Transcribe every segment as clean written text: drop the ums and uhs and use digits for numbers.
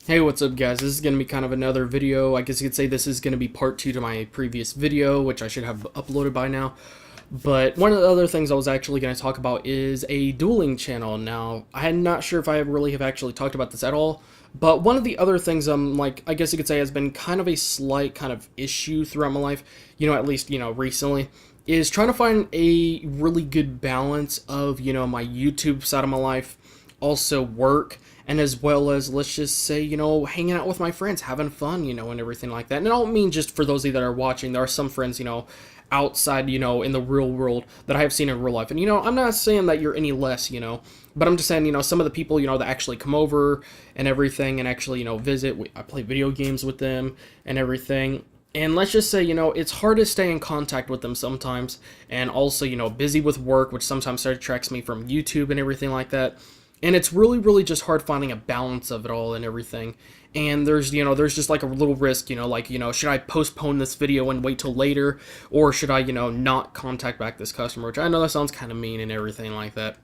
Hey, what's up guys? This is going to be kind of another video. I guess you could say this is going to be part 2 to my previous video, which I should have uploaded by now. But one of the other things I was actually going to talk about is a dueling channel. Now, I'm not sure if I really have actually talked about this at all, but one of the other things I guess you could say has been kind of a slight kind of issue throughout my life, at least, recently, is trying to find a really good balance of, my YouTube side of my life, also work, and as well as, let's just say, hanging out with my friends, having fun, and everything like that. And I don't mean just for those of you that are watching. There are some friends, outside, in the real world that I have seen in real life. And, I'm not saying that you're any less, but I'm just saying, some of the people, that actually come over and everything and actually, visit. I play video games with them and everything. And let's just say, it's hard to stay in contact with them sometimes. And also, busy with work, which sometimes detracts me from YouTube and everything like that. And it's really, really just hard finding a balance of it all and everything. And there's just like a little risk, should I postpone this video and wait till later? Or should I, not contact back this customer? Which I know that sounds kind of mean and everything like that.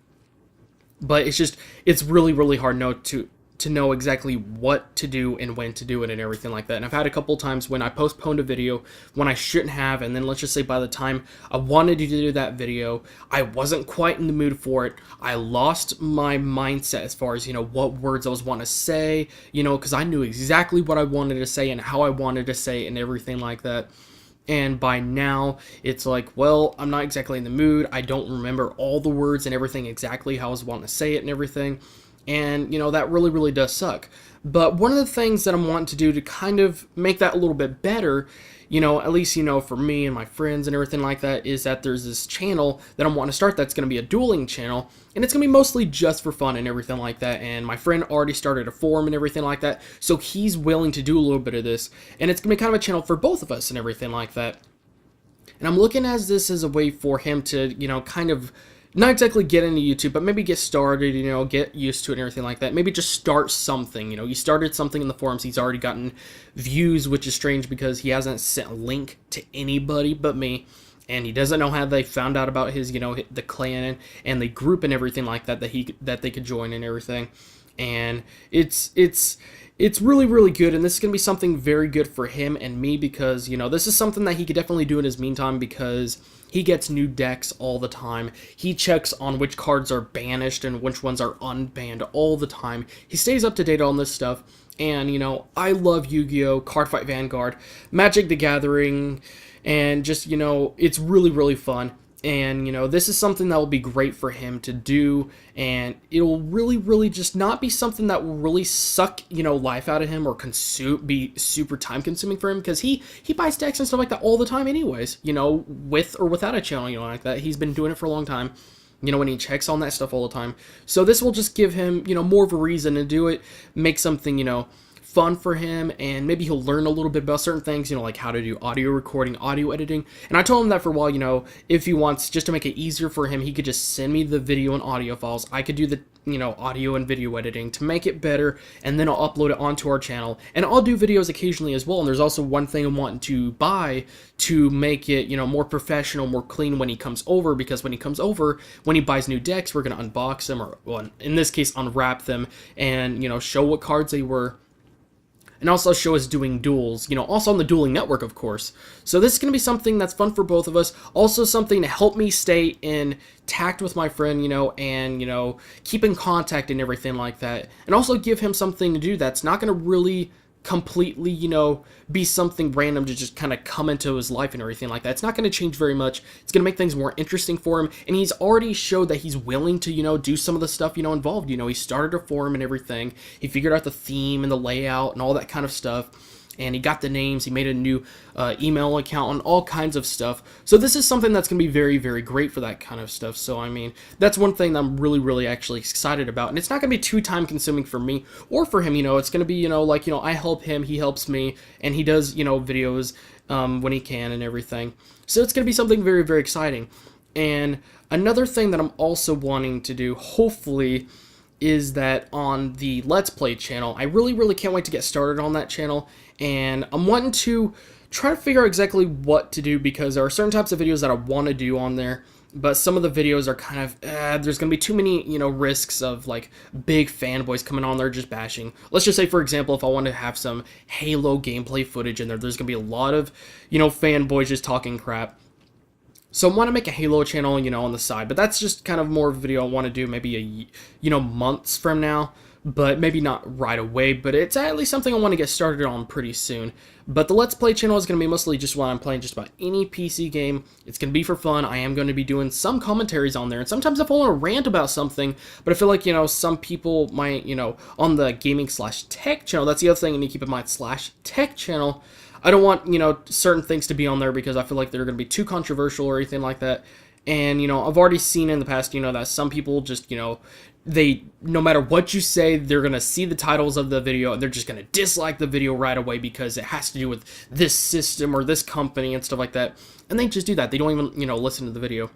But it's really, really hard to know exactly what to do and when to do it and everything like that. And I've had a couple times when I postponed a video when I shouldn't have, and then let's just say by the time I wanted to do that video, I wasn't quite in the mood for it. I lost my mindset as far as, what words I was wanting to say, because I knew exactly what I wanted to say and how I wanted to say it and everything like that. And by now, it's like, well, I'm not exactly in the mood. I don't remember all the words and everything exactly how I was wanting to say it and everything. And, that really, really does suck. But one of the things that I'm wanting to do to kind of make that a little bit better, at least, for me and my friends and everything like that, is that there's this channel that I'm wanting to start that's going to be a dueling channel. And it's going to be mostly just for fun and everything like that. And my friend already started a forum and everything like that. So he's willing to do a little bit of this. And it's going to be kind of a channel for both of us and everything like that. And I'm looking at this as a way for him to, kind of not exactly get into YouTube, but maybe get started, get used to it and everything like that. Maybe just start something, he started something in the forums. He's already gotten views, which is strange because he hasn't sent a link to anybody but me. And he doesn't know how they found out about his, the clan and the group and everything like that, that they could join and everything. And it's really, really good, and this is going to be something very good for him and me because, this is something that he could definitely do in his meantime because he gets new decks all the time. He checks on which cards are banished and which ones are unbanned all the time. He stays up to date on this stuff, and, I love Yu-Gi-Oh!, Cardfight Vanguard, Magic the Gathering, and just, it's really, really fun. And, this is something that will be great for him to do, and it'll really, really just not be something that will really suck, life out of him or be super time consuming for him, because he buys decks and stuff like that all the time anyways, with or without a channel, like that. He's been doing it for a long time, when he checks on that stuff all the time. So this will just give him, more of a reason to do it, make something, fun for him, and maybe he'll learn a little bit about certain things, like how to do audio recording, audio editing. And I told him that for a while, if he wants, just to make it easier for him, he could just send me the video and audio files. I could do the, audio and video editing to make it better, and then I'll upload it onto our channel. And I'll do videos occasionally as well, and there's also one thing I'm wanting to buy to make it, more professional, more clean when he comes over, because when he comes over, when he buys new decks, we're going to unbox them, or, well, in this case, unwrap them, and, show what cards they were, and also show us doing duels, also on the Dueling Network, of course. So this is going to be something that's fun for both of us, also something to help me stay in tact with my friend, and, keep in contact and everything like that, and also give him something to do that's not going to really completely, be something random to just kind of come into his life and everything like that. It's not going to change very much. It's going to make things more interesting for him, and he's already showed that he's willing to, do some of the stuff, involved. He started a forum and everything. He figured out the theme and the layout and all that kind of stuff. And he got the names, he made a new email account and all kinds of stuff. So this is something that's going to be very, very great for that kind of stuff. So, I mean, that's one thing that I'm really, really actually excited about. And it's not going to be too time consuming for me or for him, It's going to be, I help him, he helps me, and he does, videos when he can and everything. So it's going to be something very, very exciting. And another thing that I'm also wanting to do, hopefully, is that on the Let's Play channel, I really, really can't wait to get started on that channel, and I'm wanting to try to figure out exactly what to do, because there are certain types of videos that I want to do on there, but some of the videos are kind of there's gonna be too many risks of like big fanboys coming on there just bashing. Let's just say, for example, if I want to have some Halo gameplay footage in there, there's gonna be a lot of fanboys just talking crap. So I want to make a Halo channel, on the side, but that's just kind of more of a video I want to do maybe months from now, but maybe not right away, but it's at least something I want to get started on pretty soon. But the Let's Play channel is going to be mostly just while I'm playing just about any PC game. It's going to be for fun. I am going to be doing some commentaries on there, and sometimes if I want to rant about something, but I feel like, some people might, on the gaming/tech channel, that's the other thing you need to keep in mind, /tech channel, I don't want, certain things to be on there because I feel like they're going to be too controversial or anything like that. And, I've already seen in the past, that some people just, they, no matter what you say, they're going to see the titles of the video and they're just going to dislike the video right away because it has to do with this system or this company and stuff like that. And they just do that. They don't even, listen to the video.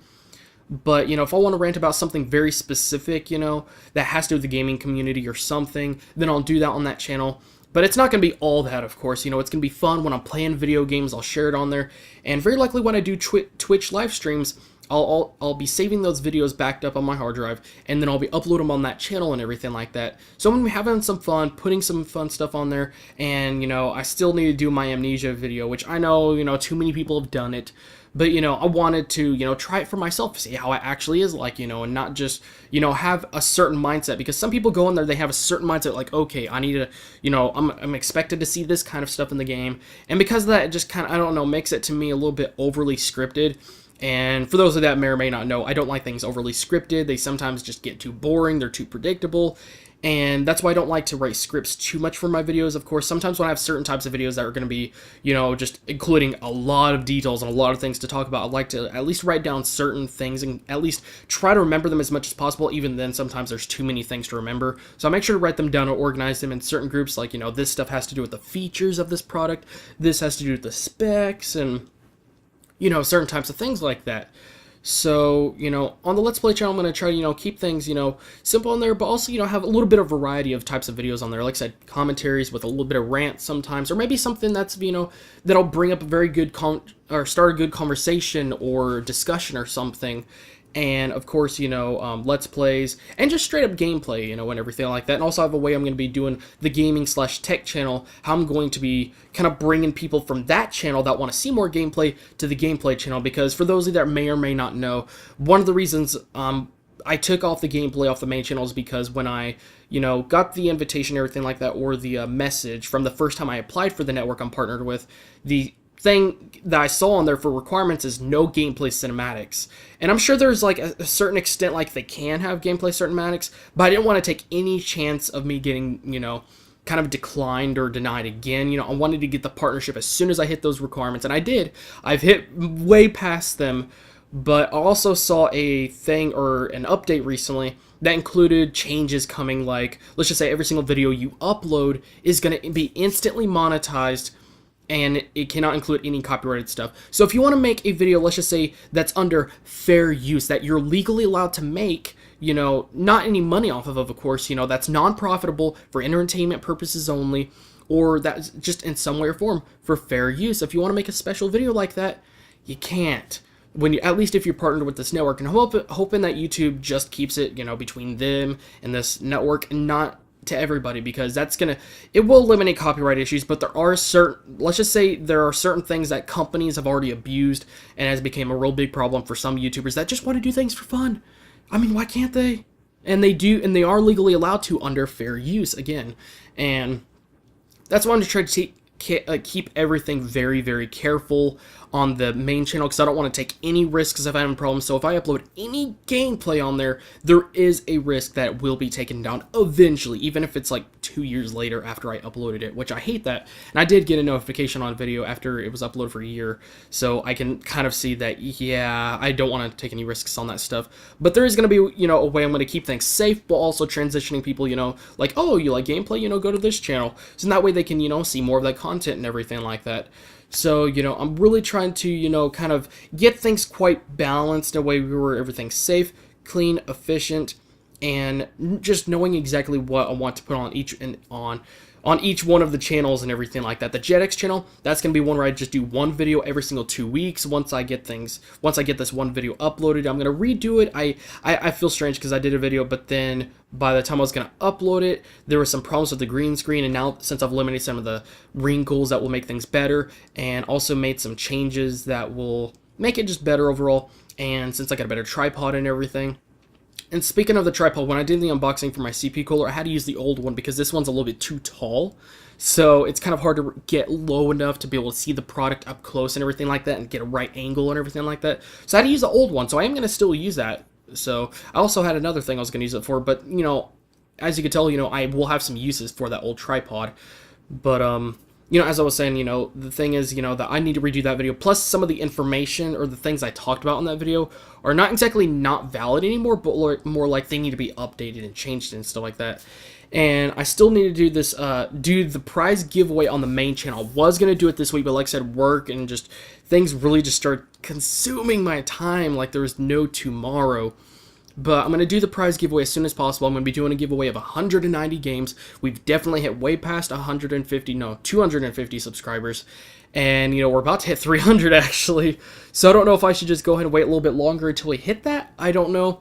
But, if I want to rant about something very specific, that has to do with the gaming community or something, then I'll do that on that channel. But it's not going to be all that, of course. It's going to be fun when I'm playing video games. I'll share it on there. And very likely when I do Twitch live streams, I'll be saving those videos backed up on my hard drive, and then I'll be uploading them on that channel and everything like that. So I'm going to be having some fun, putting some fun stuff on there. And, I still need to do my Amnesia video, which I know, too many people have done it. But, I wanted to, try it for myself, see how it actually is like, and not just, have a certain mindset. Because some people go in there, they have a certain mindset, like, okay, I need to, I'm expected to see this kind of stuff in the game. And because of that, it just kind of, I don't know, makes it to me a little bit overly scripted. And for those of that may or may not know, I don't like things overly scripted. They sometimes just get too boring, they're too predictable. And that's why I don't like to write scripts too much for my videos. Of course, sometimes when I have certain types of videos that are going to be, just including a lot of details and a lot of things to talk about, I'd like to at least write down certain things and at least try to remember them as much as possible. Even then, sometimes there's too many things to remember. So I make sure to write them down or organize them in certain groups. Like, this stuff has to do with the features of this product. This has to do with the specs and, certain types of things like that. So, on the Let's Play channel, I'm going to try to, keep things, simple on there, but also, have a little bit of variety of types of videos on there. Like I said, commentaries with a little bit of rant sometimes, or maybe something that's, that'll bring up a very good or start a good conversation or discussion or something. And, of course, Let's Plays, and just straight up gameplay, and everything like that. And also I have a way I'm going to be doing the gaming/tech channel, how I'm going to be kind of bringing people from that channel that want to see more gameplay to the gameplay channel. Because for those of you that may or may not know, one of the reasons I took off the gameplay off the main channel is because when I, got the invitation and everything like that, or the message from the first time I applied for the network I'm partnered with, the thing that I saw on there for requirements is no gameplay cinematics. And I'm sure there's like a certain extent like they can have gameplay cinematics, but I didn't want to take any chance of me getting, kind of declined or denied again. I wanted to get the partnership as soon as I hit those requirements, and I did. I've hit way past them, but I also saw a thing or an update recently that included changes coming, like, let's just say every single video you upload is going to be instantly monetized, and it cannot include any copyrighted stuff. So if you want to make a video, let's just say, that's under fair use, that you're legally allowed to make, not any money off of course, that's non-profitable for entertainment purposes only, or that's just in some way or form for fair use. If you want to make a special video like that, you can't. At least if you're partnered with this network, and hoping that YouTube just keeps it, between them and this network, and not to everybody, because it will eliminate copyright issues. But let's just say there are certain things that companies have already abused and has become a real big problem for some YouTubers that just want to do things for fun. I mean, why can't they? And they do, and they are legally allowed to under fair use again. And that's why I'm trying to keep everything very, very careful on the main channel, because I don't want to take any risks if I have a problem. So if I upload any gameplay on there, there is a risk that it will be taken down eventually, even if it's like 2 years later after I uploaded it, which I hate that. And I did get a notification on video after it was uploaded for a year, so I can kind of see that, yeah, I don't want to take any risks on that stuff. But there is going to be, a way I'm going to keep things safe, but also transitioning people, like, oh, you like gameplay, go to this channel. So that way they can, see more of that content and everything like that. So, I'm really trying to, kind of get things quite balanced in a way where everything's safe, clean, efficient, and just knowing exactly what I want to put on each one of the channels and everything like that. The JetX channel, that's going to be one where I just do one video every single 2 weeks. Once I get this one video uploaded, I'm going to redo it. I feel strange because I did a video, but then by the time I was going to upload it, there were some problems with the green screen, and now since I've eliminated some of the wrinkles, that will make things better, and also made some changes that will make it just better overall, and since I got a better tripod and everything. And speaking of the tripod, when I did the unboxing for my CP cooler, I had to use the old one because this one's a little bit too tall. So it's kind of hard to get low enough to be able to see the product up close and everything like that and get a right angle and everything like that. So I had to use the old one, so I am going to still use that. So I also had another thing I was going to use it for, but, you know, as you can tell, you know, I will have some uses for that old tripod. But, you know, as I was saying, you know, the thing is, you know, that I need to redo that video. Plus, some of the information or the things I talked about in that video are not exactly not valid anymore, but more like they need to be updated and changed and stuff like that. And I still need to do this, do the prize giveaway on the main channel. I was going to do it this week, but like I said, work and just things really just start consuming my time like there was no tomorrow. But I'm going to do the prize giveaway as soon as possible. I'm going to be doing a giveaway of 190 games. We've definitely hit way past 250 subscribers. And, you know, we're about to hit 300 actually. So I don't know if I should just go ahead and wait a little bit longer until we hit that. I don't know.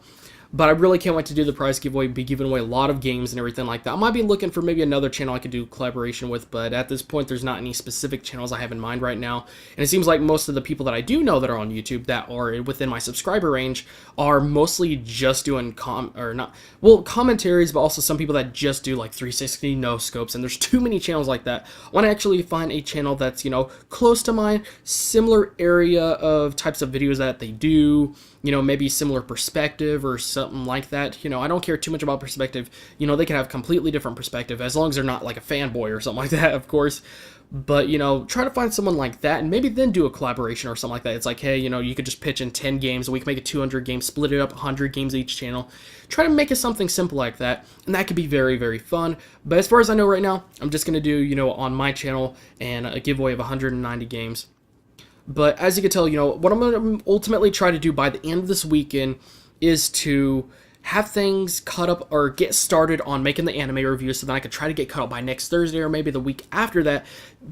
But I really can't wait to do the prize giveaway, be giving away a lot of games and everything like that. I might be looking for maybe another channel I could do collaboration with, but at this point, there's not any specific channels I have in mind right now. And it seems like most of the people that I do know that are on YouTube that are within my subscriber range are mostly just doing commentaries, but also some people that just do like 360 no scopes. And there's too many channels like that. I want to actually find a channel that's, you know, close to mine, similar area of types of videos that they do. You know, maybe similar perspective or something like that. You know, I don't care too much about perspective. You know, they can have completely different perspective as long as they're not like a fanboy or something like that, of course. But, you know, try to find someone like that and maybe then do a collaboration or something like that. It's like, hey, you know, you could just pitch in 10 games and we can make it 200 games, split it up 100 games each channel. Try to make it something simple like that, and that could be very, very fun. But as far as I know right now, I'm just going to do, you know, on my channel and a giveaway of 190 games. But as you can tell, you know, what I'm going to ultimately try to do by the end of this weekend is to have things cut up or get started on making the anime review so that I could try to get cut up by next Thursday or maybe the week after that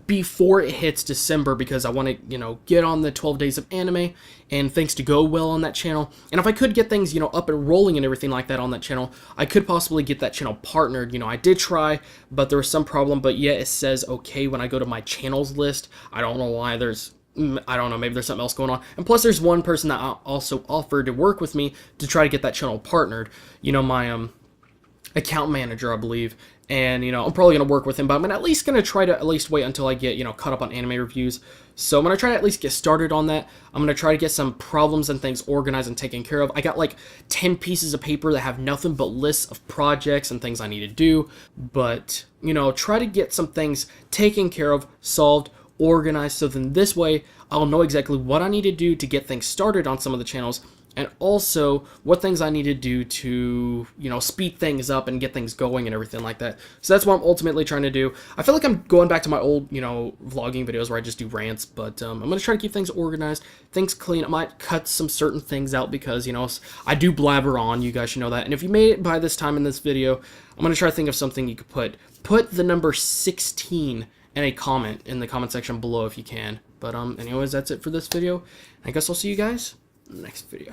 before it hits December, because I want to, you know, get on the 12 days of anime and things to go well on that channel. And if I could get things, you know, up and rolling and everything like that on that channel, I could possibly get that channel partnered. You know, I did try, but there was some problem, but yeah, it says okay when I go to my channels list. I don't know why. I don't know, maybe there's something else going on. And plus, there's one person that also offered to work with me to try to get that channel partnered. You know, my account manager, I believe. And, you know, I'm probably going to work with him, but I'm at least going to try to at least wait until I get, you know, caught up on anime reviews. So I'm going to try to at least get started on that. I'm going to try to get some problems and things organized and taken care of. I got like 10 pieces of paper that have nothing but lists of projects and things I need to do. But, you know, try to get some things taken care of, solved, organized, so then this way I'll know exactly what I need to do to get things started on some of the channels, and also what things I need to do to, you know, speed things up and get things going and everything like that. So that's what I'm ultimately trying to do. I feel like I'm going back to my old, you know, vlogging videos where I just do rants, but I'm going to try to keep things organized, things clean. I might cut some certain things out because, you know, I do blabber on, you guys should know that. And if you made it by this time in this video, I'm going to try to think of something you could put the number 16 and a comment in the comment section below if you can. But anyways, that's it for this video. I guess I'll see you guys in the next video.